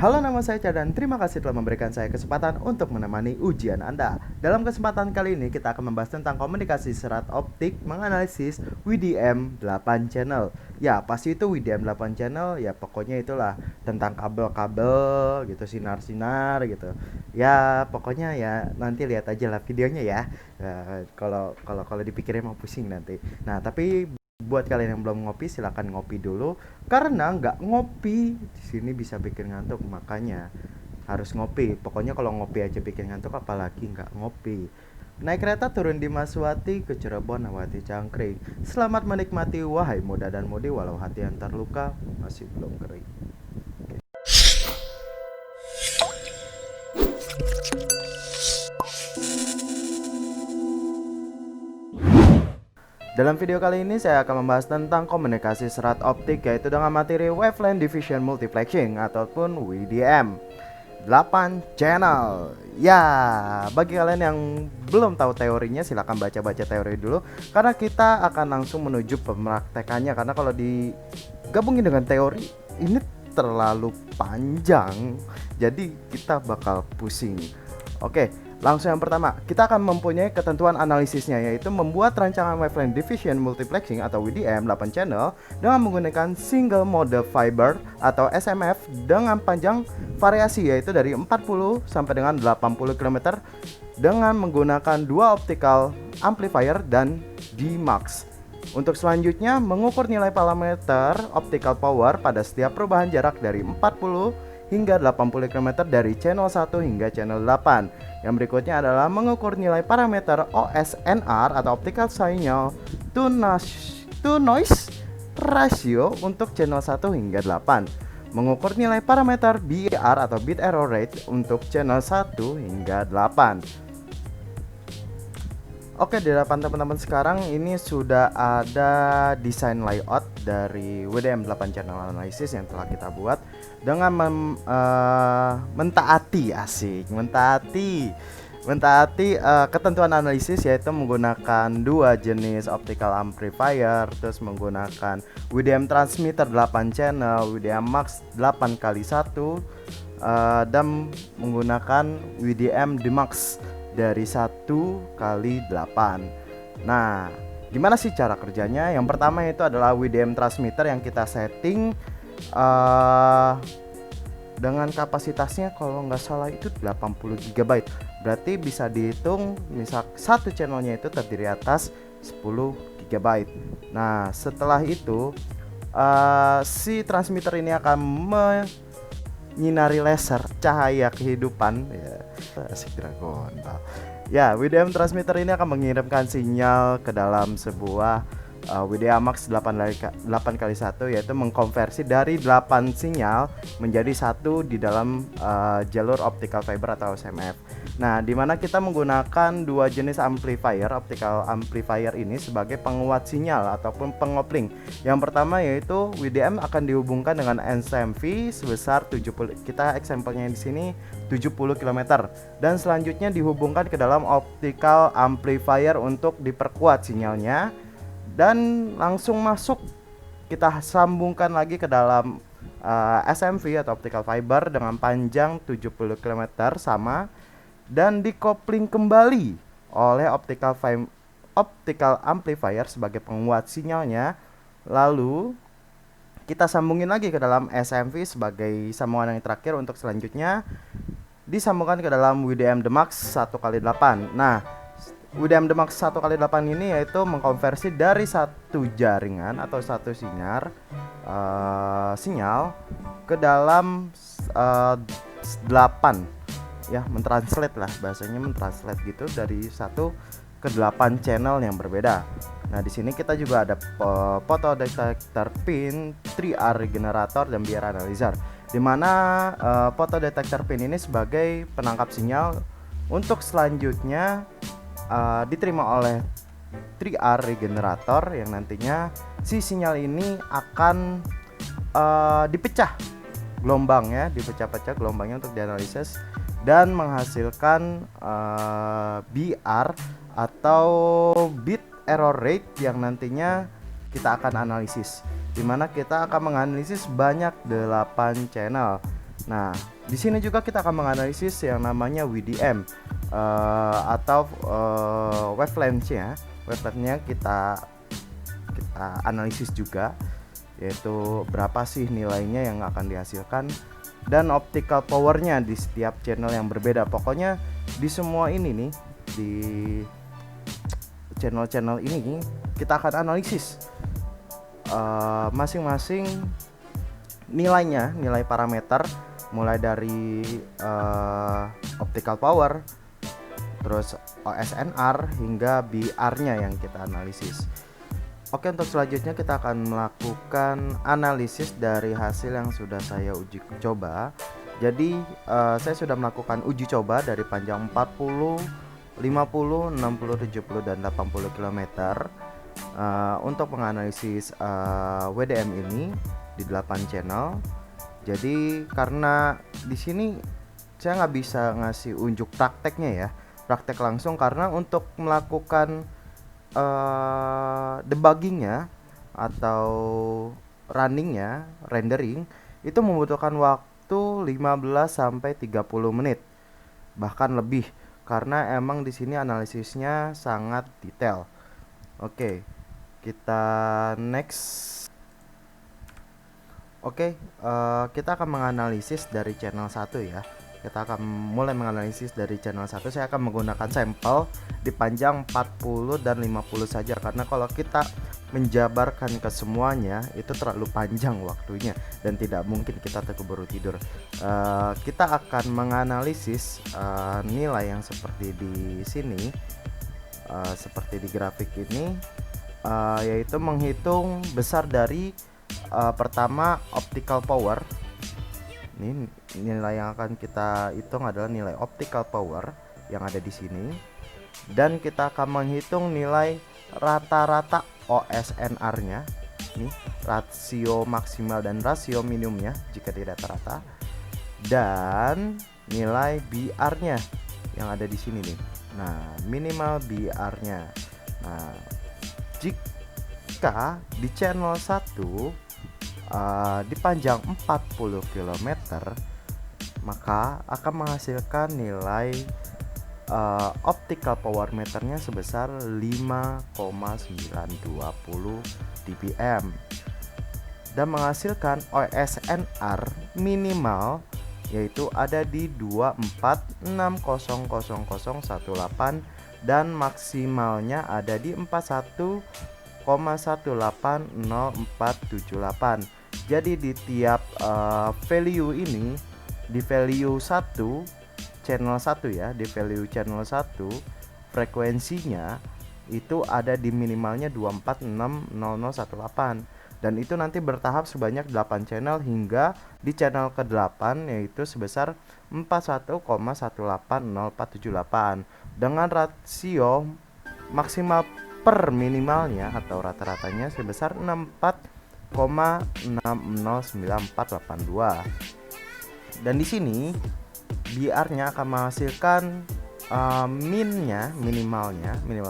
Halo, nama saya Ca dan terima kasih telah memberikan saya kesempatan untuk menemani ujian Anda. Dalam kesempatan kali ini kita akan membahas tentang komunikasi serat optik menganalisis WDM 8 channel. Ya, pasti itu WDM 8 channel, ya pokoknya itulah tentang kabel-kabel gitu, sinar-sinar gitu. Ya, pokoknya ya nanti lihat aja lah videonya ya. Kalau dipikirin mau pusing nanti. Nah, tapi buat kalian yang belum ngopi silakan ngopi dulu karena nggak ngopi di sini bisa bikin ngantuk, makanya harus ngopi. Pokoknya kalau ngopi aja bikin ngantuk, apalagi nggak ngopi. Naik kereta turun di Maswati ke Cirebon lewati Cangkring. Selamat menikmati wahai muda dan mudi walau hati yang terluka masih belum kering. Dalam video kali ini saya akan membahas tentang komunikasi serat optik, yaitu dengan materi Wavelength Division Multiplexing ataupun WDM 8 channel. Ya, bagi kalian yang belum tahu teorinya silahkan baca-baca teori dulu, karena kita akan langsung menuju pemraktekannya. Karena kalau digabungin dengan teori ini terlalu panjang, jadi kita bakal pusing. Oke, langsung yang pertama, kita akan mempunyai ketentuan analisisnya, yaitu membuat rancangan Wavelength Division Multiplexing atau WDM 8 channel dengan menggunakan single mode fiber atau SMF dengan panjang variasi yaitu dari 40 sampai dengan 80 km dengan menggunakan dua optical amplifier dan DMUX. Untuk selanjutnya, mengukur nilai parameter optical power pada setiap perubahan jarak dari 40 hingga 80 km dari channel 1 hingga channel 8. Yang berikutnya adalah mengukur nilai parameter OSNR atau optical signal to noise ratio untuk channel 1 hingga 8. Mengukur nilai parameter BER atau bit error rate untuk channel 1 hingga 8. Oke, di depan teman-teman sekarang ini sudah ada desain layout dari WDM 8 channel analysis yang telah kita buat dengan mentaati ketentuan analisis, yaitu menggunakan dua jenis optical amplifier, terus menggunakan WDM transmitter 8 channel, WDM max 8 kali 1, dan menggunakan WDM DMUX dari 1 kali 8. Nah, gimana sih cara kerjanya? Yang pertama itu adalah WDM transmitter yang kita setting dengan kapasitasnya kalau nggak salah itu 80 GB. Berarti bisa dihitung misal satu channelnya itu terdiri atas 10 GB. Nah, setelah itu si transmitter ini akan menyinari laser cahaya kehidupan, ya asik Dragon Ball. Ya, WDM transmitter ini akan mengirimkan sinyal ke dalam sebuah WDM max 8 kali 1, yaitu mengkonversi dari 8 sinyal menjadi satu di dalam jalur optical fiber atau SMF. Nah, dimana kita menggunakan dua jenis optical amplifier ini sebagai penguat sinyal ataupun pengopling. Yang pertama yaitu WDM akan dihubungkan dengan SMV sebesar 70, kita example-nya di sini 70 km, dan selanjutnya dihubungkan ke dalam optical amplifier untuk diperkuat sinyalnya, dan langsung masuk kita sambungkan lagi ke dalam SMV atau optical fiber dengan panjang 70 km sama, dan dikopling kembali oleh optical amplifier sebagai penguat sinyalnya. Lalu kita sambungin lagi ke dalam SMV sebagai sambungan yang terakhir untuk selanjutnya disambungkan ke dalam WDM DMUX 1 kali 8. Nah, WDM DMUX 1 kali 8 ini yaitu mengkonversi dari satu jaringan atau satu sinyal ke dalam 8, ya, mentranslate lah bahasanya, mentranslate gitu dari 1 ke 8 channel yang berbeda. Nah, di sini kita juga ada photodetector pin, 3R generator, dan BR analyzer, di mana photodetector pin ini sebagai penangkap sinyal untuk selanjutnya diterima oleh 3R generator, yang nantinya si sinyal ini akan dipecah gelombangnya, dipecah-pecah gelombangnya untuk dianalisis dan menghasilkan BR atau bit error rate yang nantinya kita akan analisis, dimana kita akan menganalisis banyak 8 channel. Nah, di sini juga kita akan menganalisis yang namanya WDM atau wavelength-nya. Wavelength-nya kita analisis juga, yaitu berapa sih nilainya yang akan dihasilkan, dan optical powernya di setiap channel yang berbeda. Pokoknya di semua ini nih, di channel-channel ini kita akan analisis masing-masing nilainya, nilai parameter, mulai dari optical power, terus OSNR hingga BR-nya yang kita analisis. Oke, untuk selanjutnya kita akan melakukan analisis dari hasil yang sudah saya uji coba. Jadi saya sudah melakukan uji coba dari panjang 40, 50, 60, 70, dan 80 km untuk menganalisis WDM ini di 8 channel. Jadi karena di sini saya nggak bisa ngasih unjuk prakteknya ya, praktek langsung, karena untuk melakukan debuggingnya atau runningnya, rendering, itu membutuhkan waktu 15 sampai 30 menit, bahkan lebih, karena emang di sini analisisnya sangat detail. Oke, kita next. Oke, kita akan menganalisis dari channel 1 ya. Kita akan mulai menganalisis dari channel 1. Saya akan menggunakan sampel di panjang 40 dan 50 saja, karena kalau kita menjabarkan ke semuanya itu terlalu panjang waktunya dan tidak mungkin kita keburu tidur. Kita akan menganalisis nilai yang seperti di sini, seperti di grafik ini, yaitu menghitung besar dari pertama optical power. Ini nilai yang akan kita hitung adalah nilai optical power yang ada di sini, dan kita akan menghitung nilai rata-rata OSNR-nya, ini rasio maksimal dan rasio minimumnya jika tidak rata, dan nilai BR-nya yang ada di sini nih. Nah, minimal BR-nya. Nah, jika di channel 1 di panjang 40 km, maka akan menghasilkan nilai optical power meternya sebesar 5,920 dBm dan menghasilkan OSNR minimal yaitu ada di 24600018 dan maksimalnya ada di 41,180478. Jadi di tiap value ini, di value 1 channel 1 ya, di value channel 1 frekuensinya itu ada di minimalnya 24600018, dan itu nanti bertahap sebanyak 8 channel hingga di channel ke-8 yaitu sebesar 41,180478 dengan rasio maksimal per minimalnya atau rata-ratanya sebesar 64,609482. Dan di sini BR-nya akan menghasilkan minimal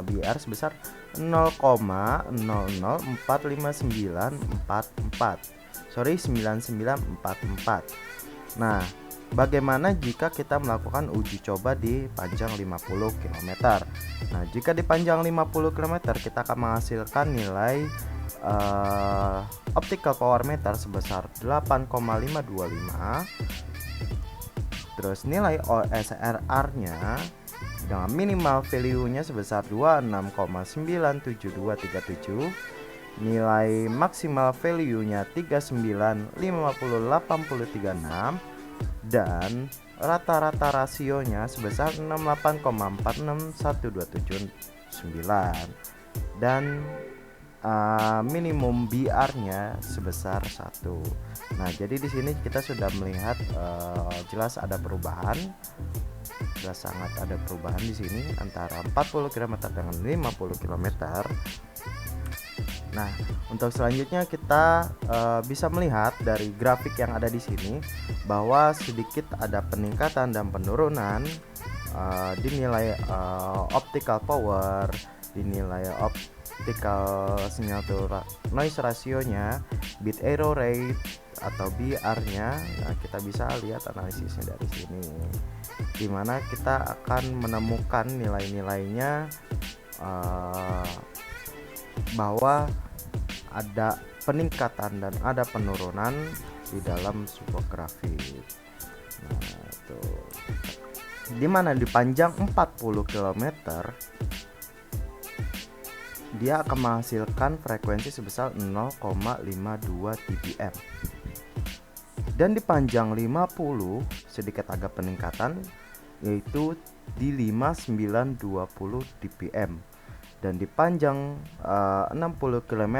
BR sebesar 0,00459444. Nah, bagaimana jika kita melakukan uji coba di panjang 50 km? Nah, jika di panjang 50 km kita akan menghasilkan nilai optical power meter sebesar 8,525. Terus nilai OSRR-nya dengan minimal value-nya sebesar 26,97237. Nilai maksimal value-nya 39,50836 dan rata-rata rasionya sebesar 68,461279 dan minimum BR-nya sebesar 1. Nah, jadi di sini kita sudah melihat jelas ada perubahan. Jelas sangat ada perubahan di sini antara 40 km dengan 50 km. Nah, untuk selanjutnya kita bisa melihat dari grafik yang ada di sini bahwa sedikit ada peningkatan dan penurunan di nilai optical power, di nilai optical signal to noise rasionya, bit error rate atau BR-nya. Nah, kita bisa lihat analisisnya dari sini, dimana kita akan menemukan nilai-nilainya bahwa ada peningkatan dan ada penurunan di dalam sebuah grafik. Nah, itu dimana di panjang 40 km dia akan menghasilkan frekuensi sebesar 0,52 dBm, dan di panjang 50 sedikit agak peningkatan, yaitu di 5920 dBm, dan di panjang 60 km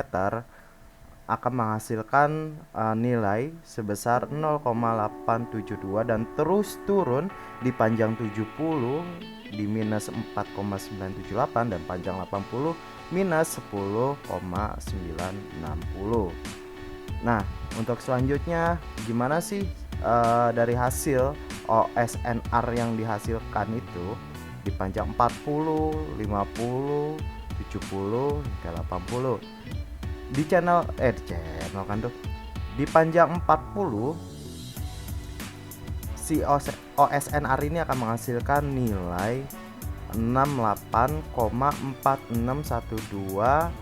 akan menghasilkan nilai sebesar 0,872, dan terus turun di panjang 70 di minus 4,978, dan panjang 80 minus 10,960. Nah, untuk selanjutnya gimana sih dari hasil OSNR yang dihasilkan itu di panjang 40, 50, 70 hingga 80. Di channel kan tuh di panjang 40 si OSNR ini akan menghasilkan nilai 68,461279,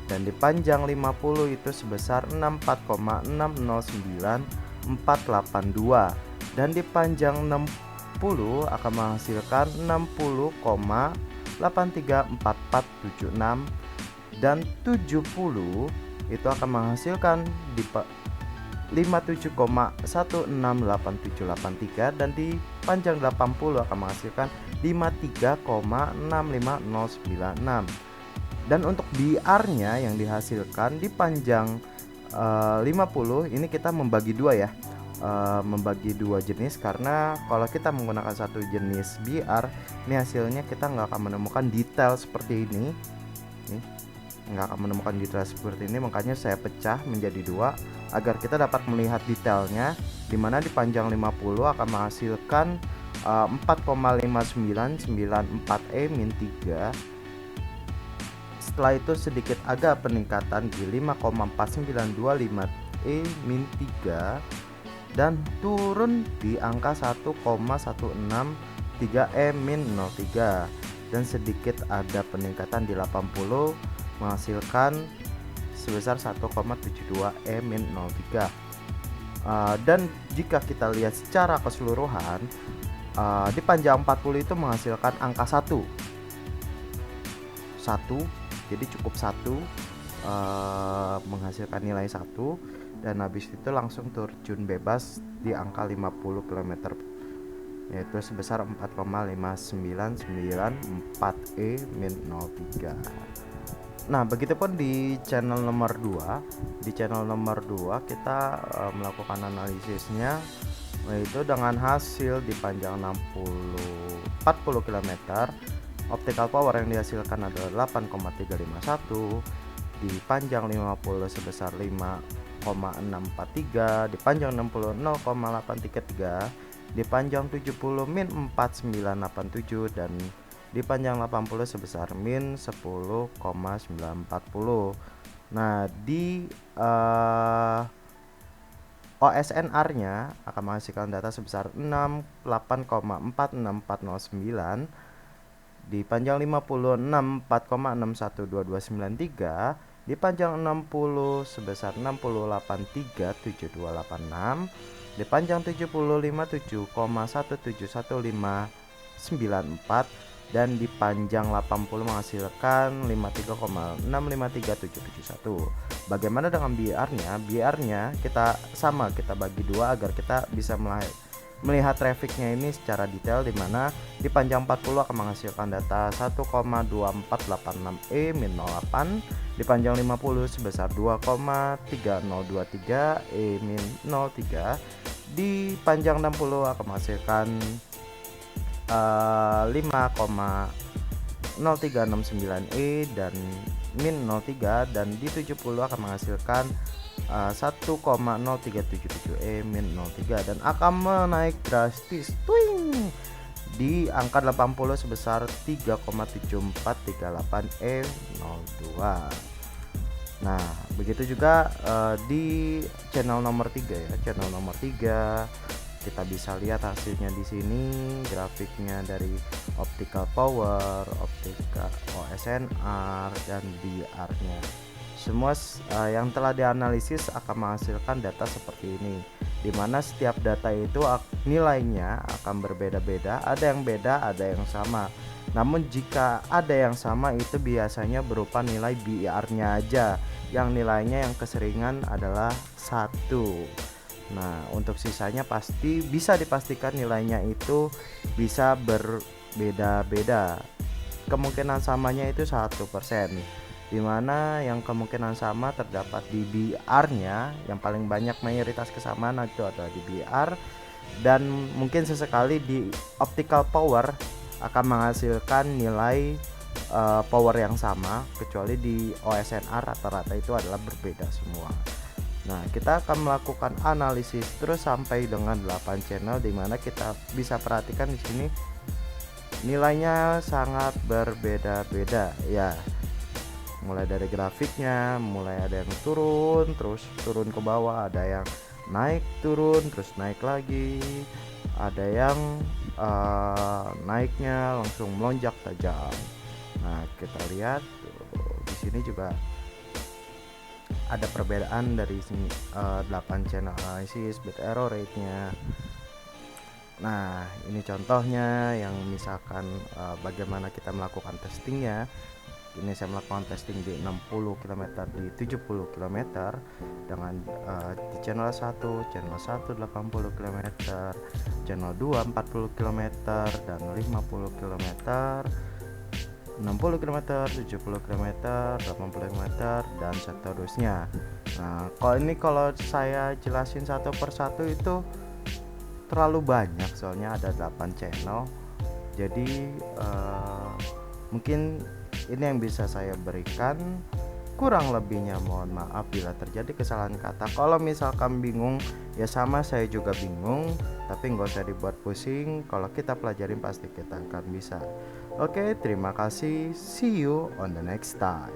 dan di panjang 50 itu sebesar 64,609482, dan di panjang 60 akan menghasilkan 60,834476, dan 70 itu akan menghasilkan di 57,168783, dan di panjang 80 akan menghasilkan 53,65096. Dan untuk BR-nya yang dihasilkan di panjang 50 ini kita membagi dua ya, membagi dua jenis, karena kalau kita menggunakan satu jenis BR ini hasilnya kita nggak akan menemukan detail seperti ini. Nih, nggak akan menemukan detail seperti ini, makanya saya pecah menjadi dua agar kita dapat melihat detailnya, dimana di panjang 50 akan menghasilkan 4,5994E-3. Setelah itu sedikit agak peningkatan di 5,4925E-3, dan turun di angka 1,163E-03, dan sedikit ada peningkatan di 80 menghasilkan sebesar 1,72E-03. Dan jika kita lihat secara keseluruhan, di panjang 40 itu menghasilkan angka 1, jadi cukup 1, menghasilkan nilai 1, dan habis itu langsung terjun bebas di angka 50 km, yaitu sebesar 4,59994E-03. Nah, begitupun di channel nomor 2. Di channel nomor 2 kita melakukan analisisnya, yaitu dengan hasil di panjang 40 km optical power yang dihasilkan adalah 8,351, di panjang 50 sebesar 5,643, di panjang 60 0,833, di panjang 70 min 4987, dan di panjang 80 sebesar min 10,940. Nah, di OSNR-nya akan menghasilkan data sebesar 68,464409, di panjang 50 64,612293, di panjang 60 sebesar 68,37286, di panjang 70 57,171594, dan di panjang 80 menghasilkan 53,653771. Bagaimana dengan BR-nya? BR-nya kita bagi dua agar kita bisa melihat trafficnya ini secara detail, di mana di panjang 40 akan menghasilkan data 1,2486E-08, di panjang 50 sebesar 2,3023E-03, di panjang 60 akan menghasilkan 5,0369E dan min 03, dan di 70 akan menghasilkan 1,0377E min 03, dan akan menaik drastis di angka 80 sebesar 3,7438E02. Nah, begitu juga di channel nomor 3 ya. Channel nomor 3 kita bisa lihat hasilnya di sini, grafiknya dari optical power, optical OSNR dan DR-nya. Semua yang telah dianalisis akan menghasilkan data seperti ini, dimana setiap data itu nilainya akan berbeda-beda, ada yang beda, ada yang sama. Namun jika ada yang sama itu biasanya berupa nilai BR-nya aja, yang nilainya yang keseringan adalah 1. Nah, untuk sisanya pasti bisa dipastikan nilainya itu bisa berbeda-beda. Kemungkinan samanya itu 1%, dimana yang kemungkinan sama terdapat di BR-nya, yang paling banyak mayoritas kesamaan itu adalah di BR, dan mungkin sesekali di optical power akan menghasilkan nilai power yang sama, kecuali di OSNR rata-rata itu adalah berbeda semua. Nah, kita akan melakukan analisis terus sampai dengan 8 channel, dimana kita bisa perhatikan di sini nilainya sangat berbeda-beda ya. Mulai dari grafiknya, mulai ada yang turun terus turun ke bawah, ada yang naik turun terus naik lagi, ada yang naiknya langsung melonjak tajam. Nah, kita lihat di sini juga ada perbedaan dari sini 8 channel analisis bit error rate-nya. Nah, ini contohnya yang misalkan bagaimana kita melakukan testingnya. Ini saya melakukan testing di 60 km, di 70 km dengan di channel 1, channel 1 80 km, channel 2 40 km dan 50 km, 60 km, 70 km, 80 km dan seterusnya. Nah, kalau saya jelasin satu persatu itu terlalu banyak, soalnya ada 8 channel. Jadi mungkin ini yang bisa saya berikan. Kurang lebihnya mohon maaf bila terjadi kesalahan kata. Kalau misalkan bingung, ya sama saya juga bingung, tapi nggak usah dibuat pusing. Kalau kita pelajarin pasti kita akan bisa. Oke, terima kasih. See you on the next time.